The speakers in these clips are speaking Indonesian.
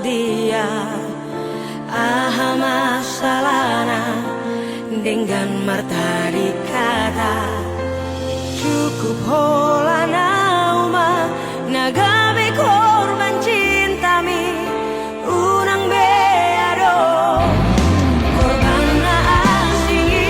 dia aha masalahna dengan marta dikata cukup holana uma nagabe korban cintami unang beado korban na asingi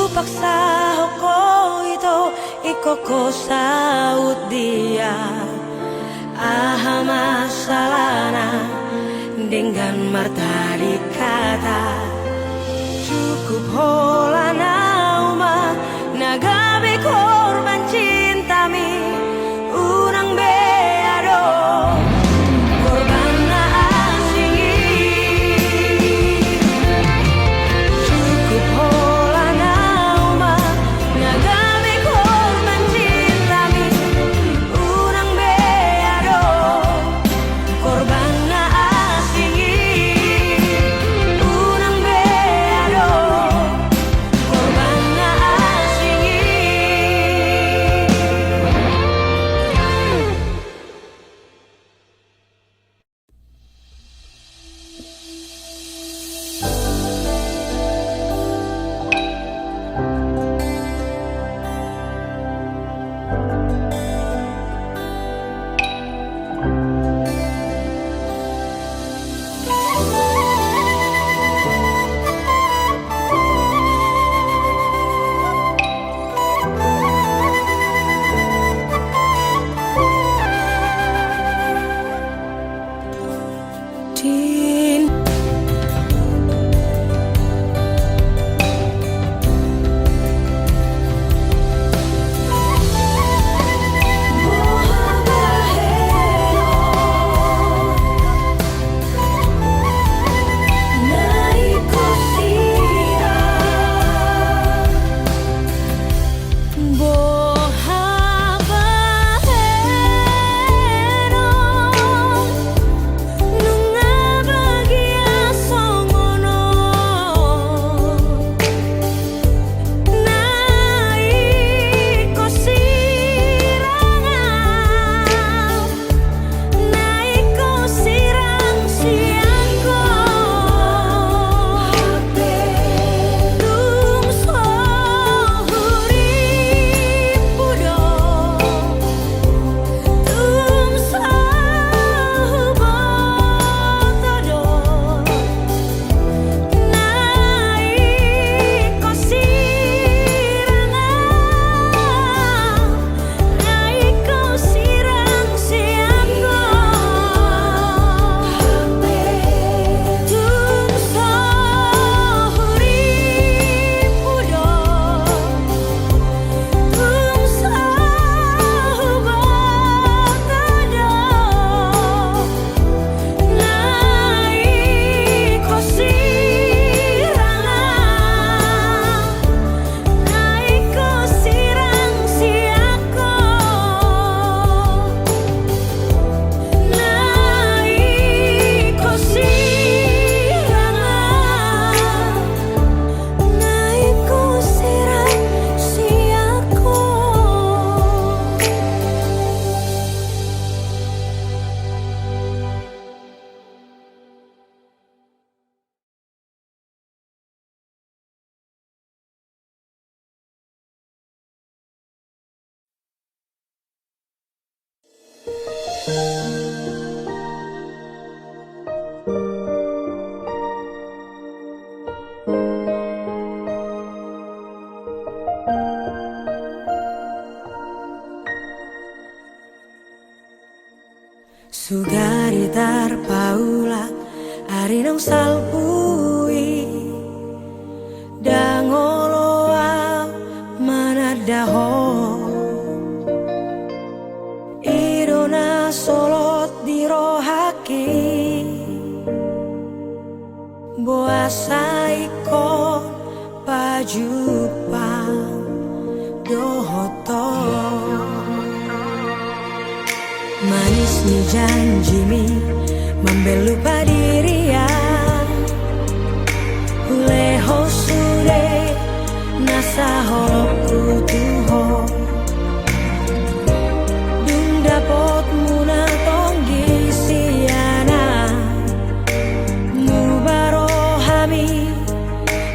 paksa hoko ito ikoko saut dia aha masalahna dengan marta dikata cukup holana uma nagabe korban cintami unang beado korban na asingi cukup holana uma nagabe korban cintami unang beado korban na asingi unang beado Sugari tarpaula arinong salpui dangoloa manadaho irona solot dirohaki boasaiko pajupang dohoto manis ni janjimi membelupa diriya Uleho sude nasaho kutuho Dundapot muna tonggi siana Mubarohami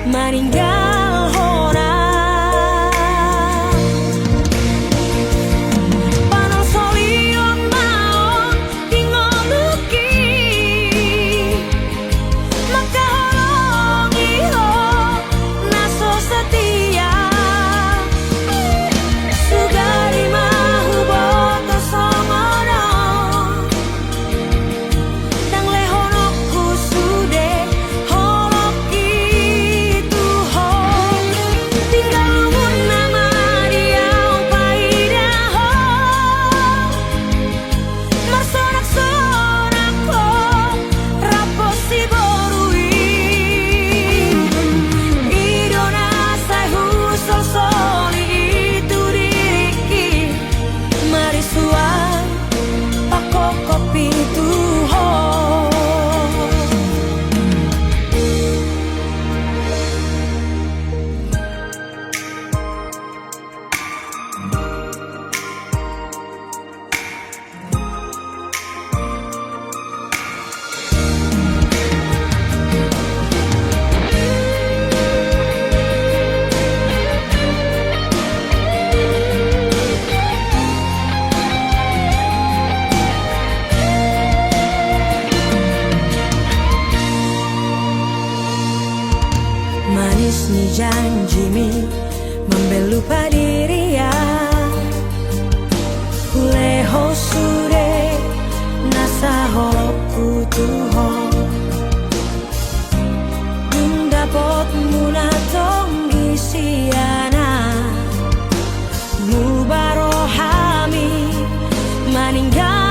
maninggal hona Manis ni janjimi membelupa diriya Uleho sude nasaho kutuho Dundapot muna tonggi siana Mubarohami maninggal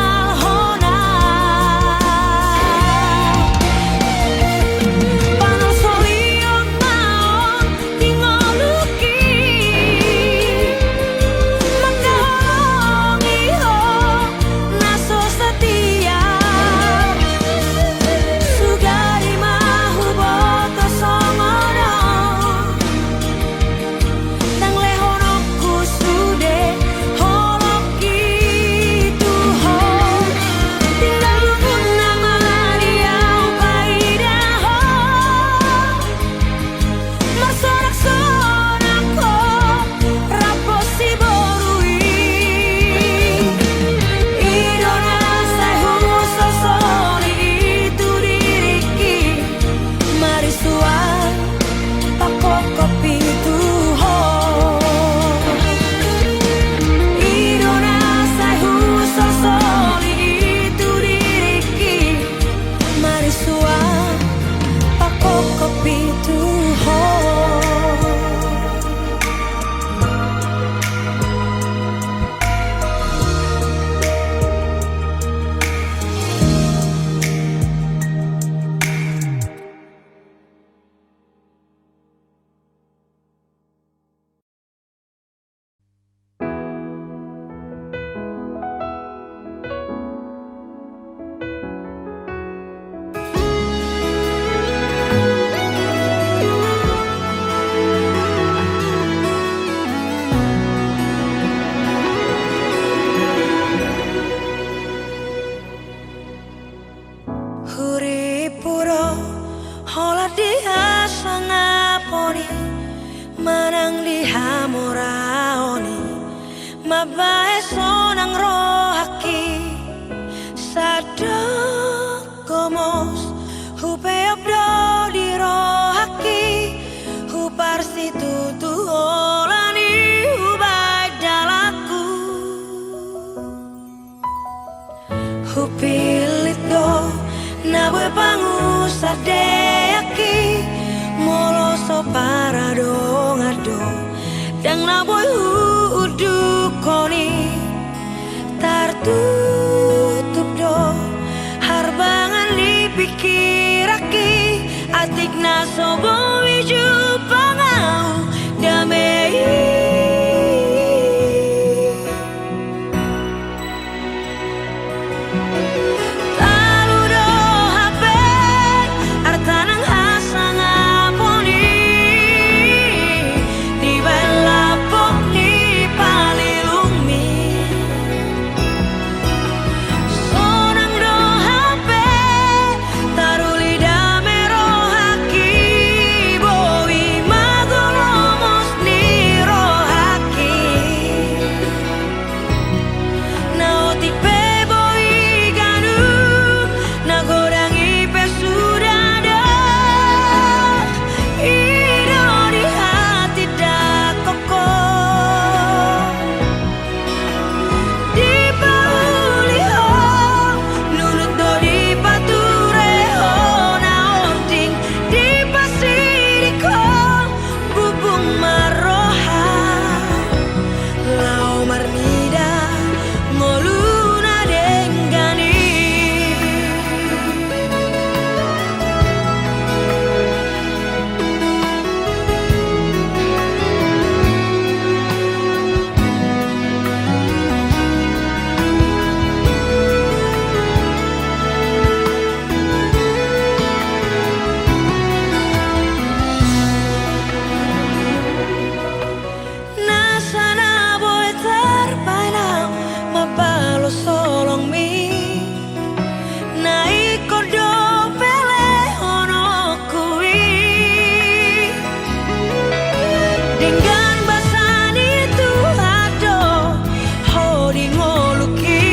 Manang di hamoraoni mabae sonang rohaki Sadomos hupeopdo dirohaki huparsi tutu olani hubak dalaku hupilit do nabwe pangusadeyaki moloso parado ngado dang nabwe udukoni tartutup do harbangan dipikiraki atik nasobo wiju pangau damai taludo hape artanang hasang aponi di balapok ni palilumi sonang do hape taruli damero haki bowi magolomos ni rohaki naotik pe bowi ganu nagodangi pe sudada ido di hati dak koko di pauli ho nunut do di pature ho naonting di pasiriko bubung maroha lau marnida ngoluna denggani nasana boy terpainang mapalo solong mi naik kodo pele ono kui dengan basan itu ado hodi ngoluki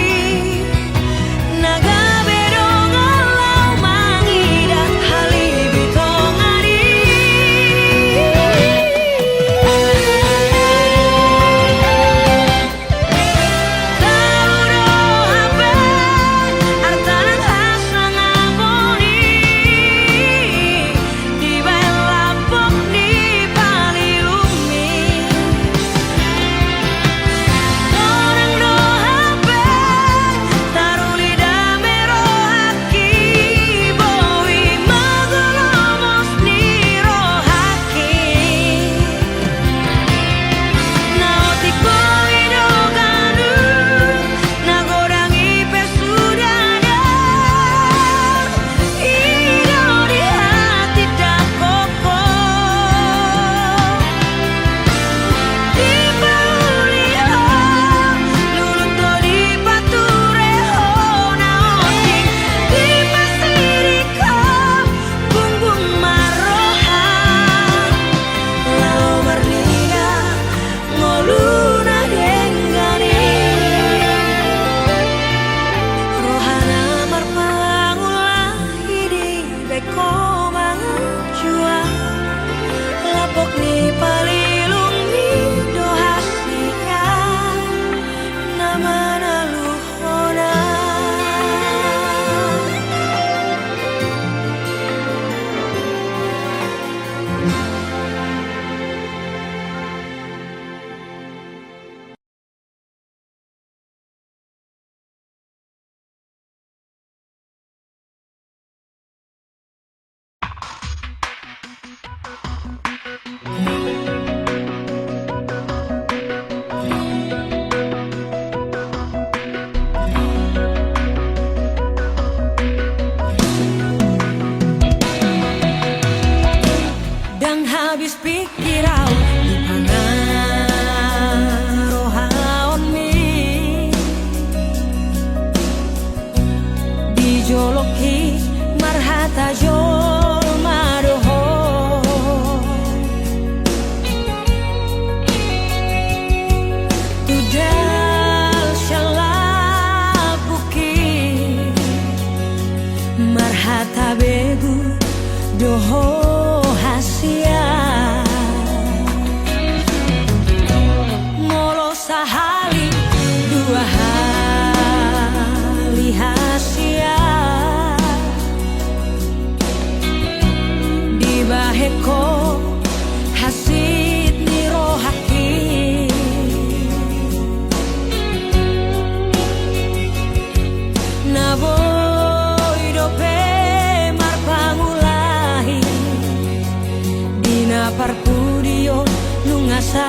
naga bedong alau mangida halibitongani taludo hape artanang hasang aponi di balapok ni palilumi sonang do hape taruli damero haki bowi magolomos ni rohaki naotik bowi do ganu nagodangi pe sudada ido di hati dak koko di pauli ho nunut do di pature ho naonting di pasiriko bumbung maroha lau marnida ngoluna denggani rohana marpangulah hidi beko mangajua lapok ni palilumi do hasika namana luhona dan habis pikirau di pangarohaon mi dijoloki marhata jol madoho tudal syalabuki tabegu doho hasia molo sahali dua hali hasia di baheko hasid nirohaki nabo parpudio nungasa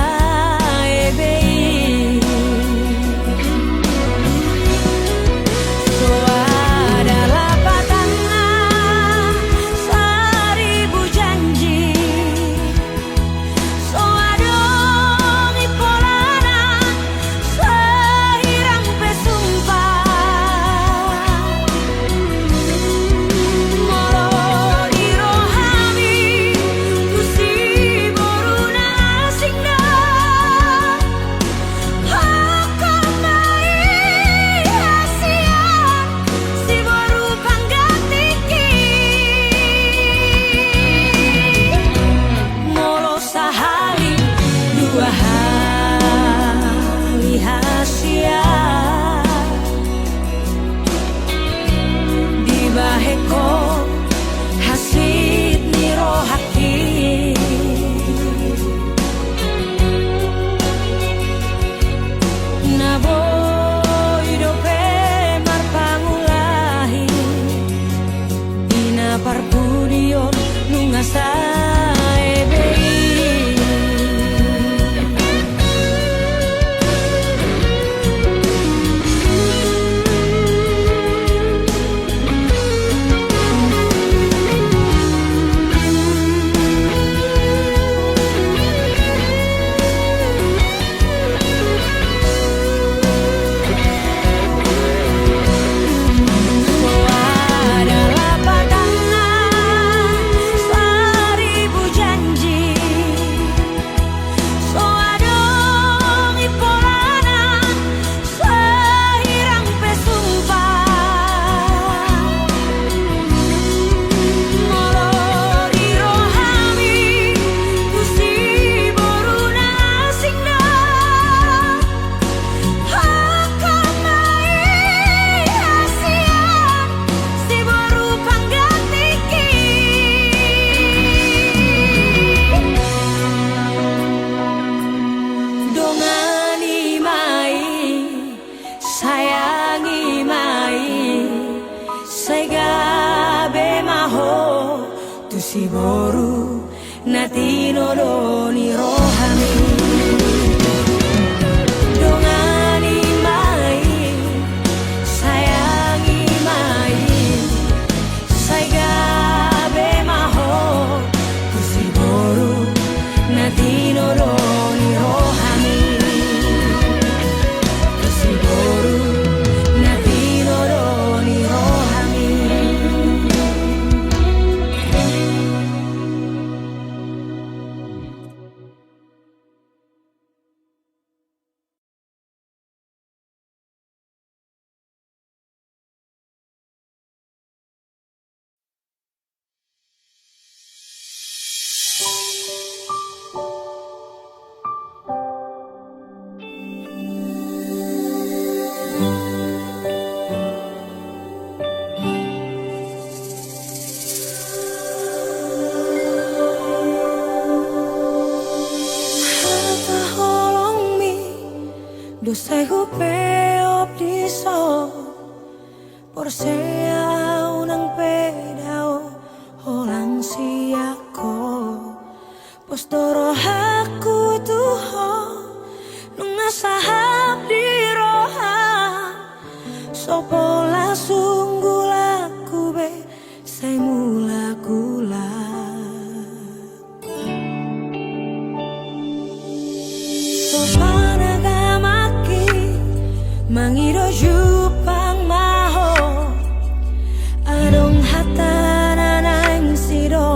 ebei so adalah patanga seribu janji so adong ipolana sehirang pesumpah parpudio nungasa ebei si boru natino doni rohani dongani mai sayangi mai saiga be maho tu si boru natino doni rohani tu si boru natino doni rohani. Dosai peop diso por sea unang pedao holang siako postoro haku tuho nung nasahap di roha sopola sunggulaku be say mula kula mangido jupang maho adong hatanan sido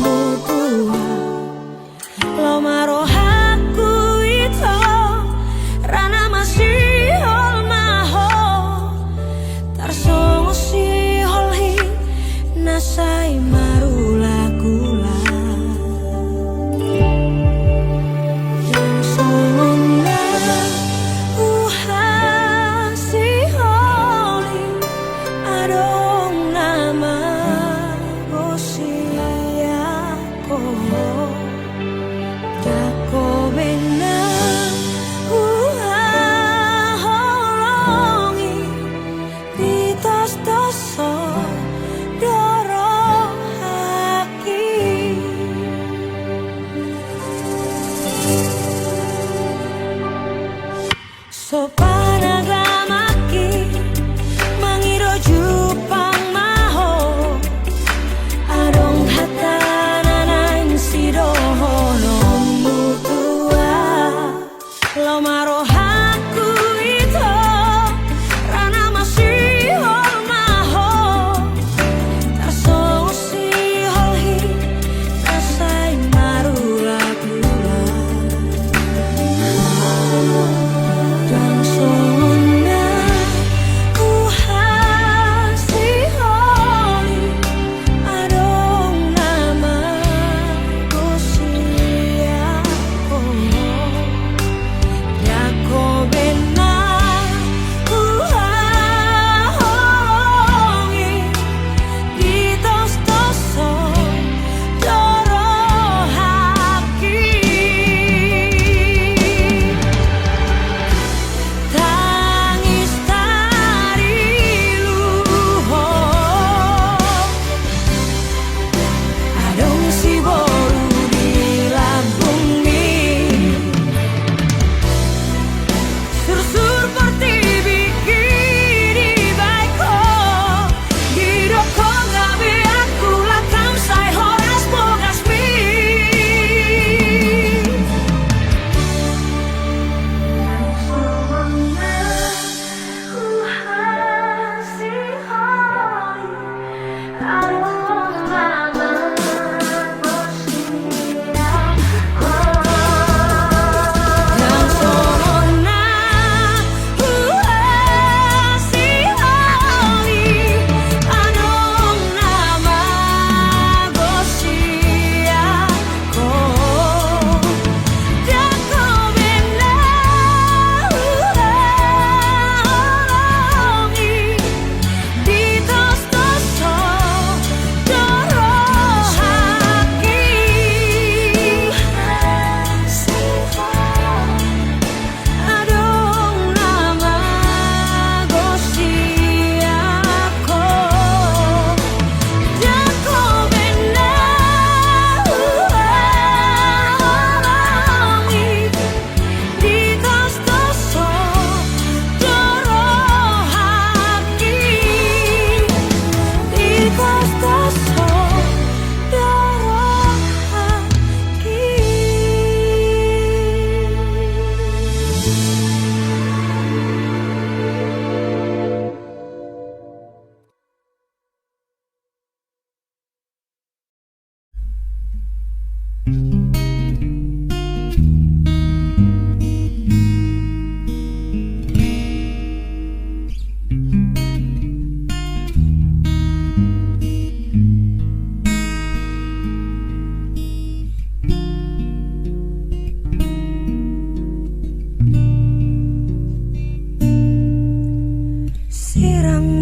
mutua lo maro haku ito rana masih hol maho tarsongo si hol hi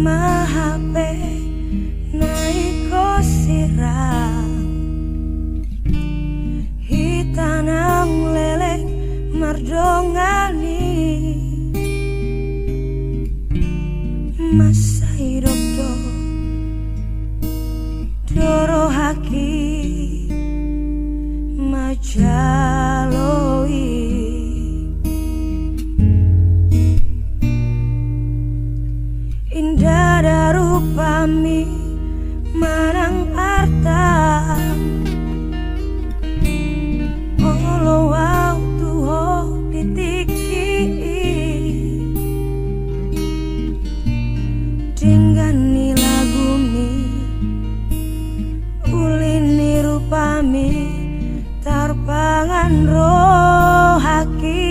mahape naiko sirang hitanang leleng mardongani masai dokdo doro haki majaloi indah darupami marang arta olo waktu ho ditiki dinggani lagumi ulini rupami tarpangan rohaki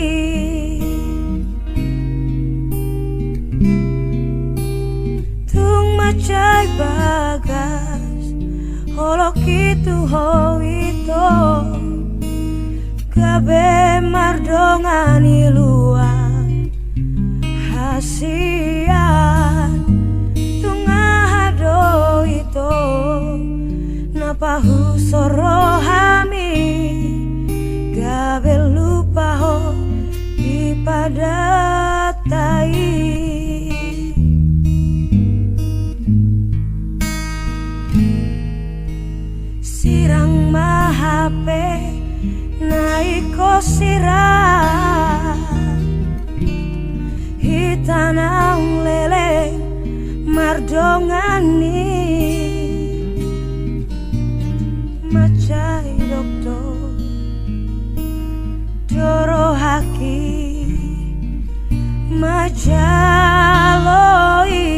tung macai bagas holo kitu ho ito gabe mardongani luar hasian tungahado ito napahu sorohami gabe lupa ho dipadatai sirang mahape naiko sirang hitanang leleng mardongani macai doktor doro haki majaloi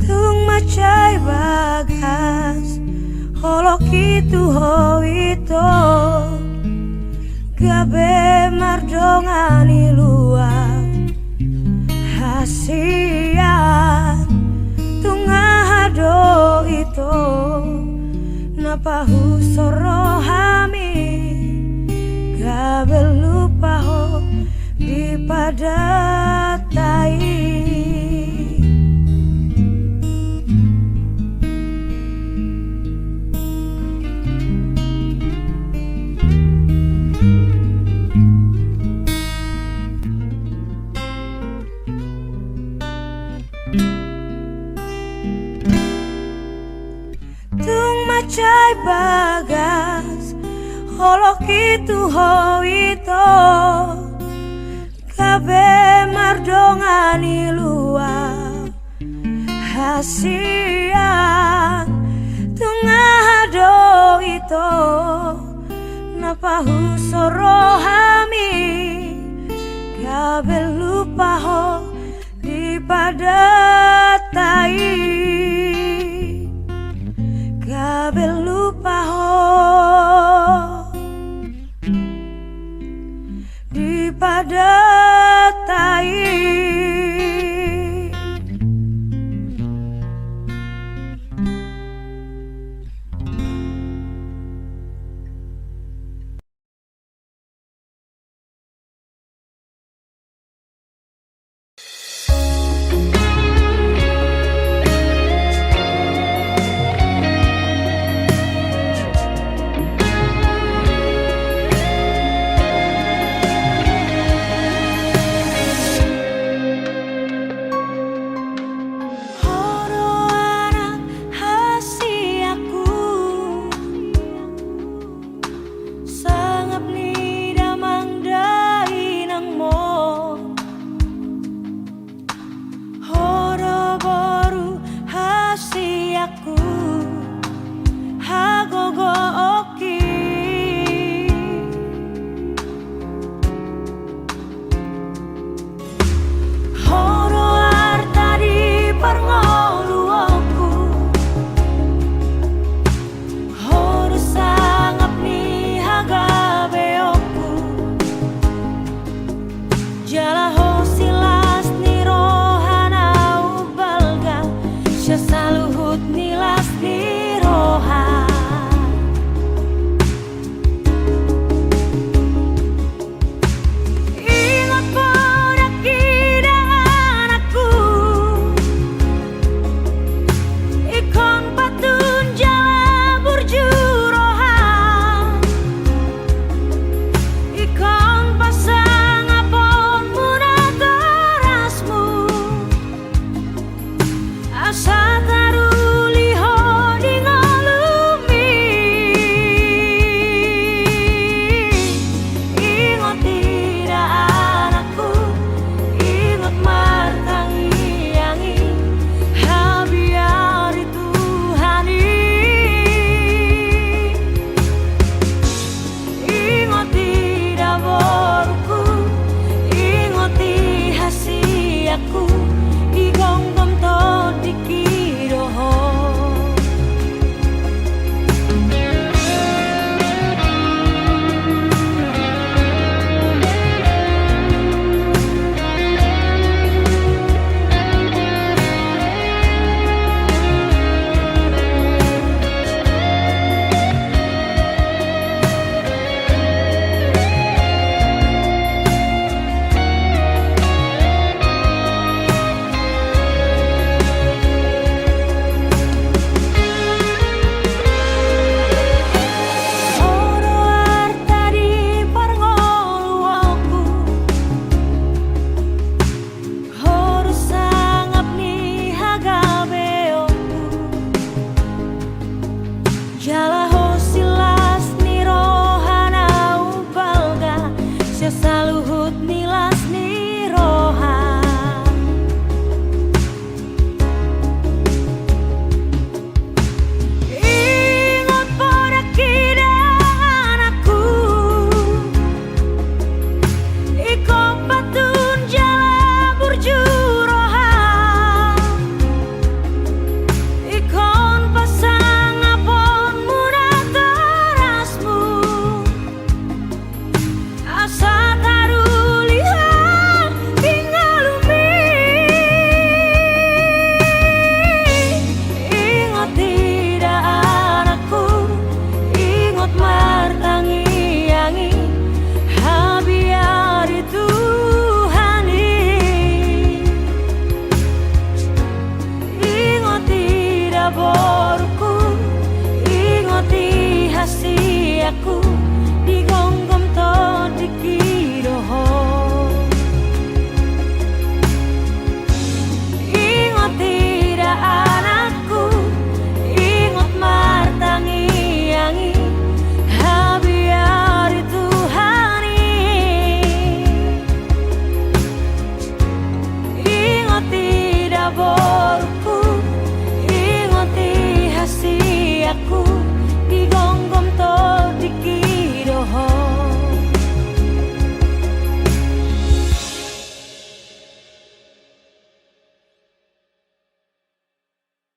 tung macai bagas holo kitu ho ito gabe mardongani luar hasian tungahado ito napahu sorohami gabe lupa ho dipadatai tung macai bagas holo kitu ho ito gabe mardongani luar hasian tungahado ito napahu sorohami gabe lupa ho dipadatai gabe lupa ho dipadatai